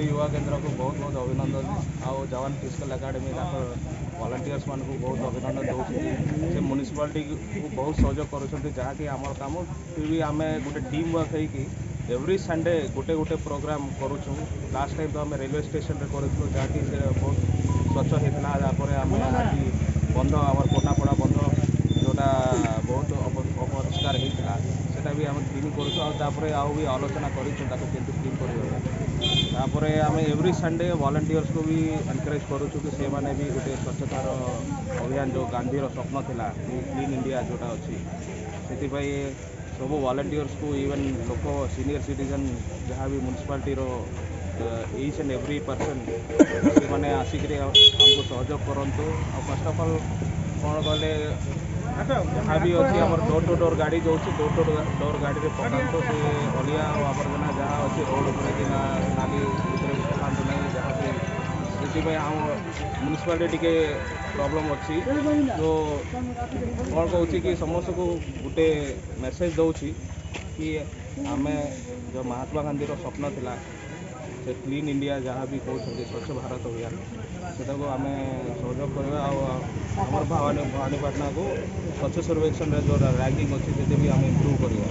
नेहरू युवा केन्द्र को बहुत बहुत अभिनंदन आउ जवान फिजिकल एकाडेमी वॉलंटियर्स मान को बहुत अभिनंदन दूसरी से म्युनिसिपालिटी को बहुत सहयोग कर जहाँकि आम कम फिर भी आम गोटे टीम वर्क होगी एवरी संडे गोटे गोटे प्रोग्राम करुँ। लास्ट टाइम तो आम रेलवे स्टेशन में करूँ जहाँकि से बहुत स्वच्छ होता है। आम आज बंध आम कोनापड़ा बंध जोटा बहुत अपरिष्कार होता सेटा भी आम क्लीन करूँ आउ भी आलोचना करूँ क्लीन कर आम एवरी संडे वॉलंटियर्स को भी एनकरेज करूँ कि से मैंने भी गोटे स्वच्छतार अभियान जो गांधीर स्वप्न थिला क्लीन इंडिया जोटा अच्छी से सब वॉलंटियर्स को इवन लोक सीनियर सिटीजन जहाँ भी municipality each and every person से मैंने आसिक हमको सहयोग करूँ। फर्स्ट ऑफ ऑल कौन कले जहाँ भी अच्छी आम डोर टू डोर गाड़ी जो डोर टू डोर गाड़ी में पकातु से अलिया आवर्जना जहाँ अच्छी रोड पर नाली भितर पकातु ना जहाँ से आम म्युनिसिपालिटी टी प्रॉब्लम अच्छी तो कौन कहूँ कि समस्त को गोटे मेसेज दूसरी कि आम जो महात्मा गांधी स्वप्न थिला से क्लीन इंडिया जहाँ भी कहते स्वच्छ भारत अभियान से आम सहयोग करवा आमर भवानीपाटना को स्वच्छ सर्वेक्षण जो रैंकिंग अच्छी से भी आम इम्प्रूव करवा।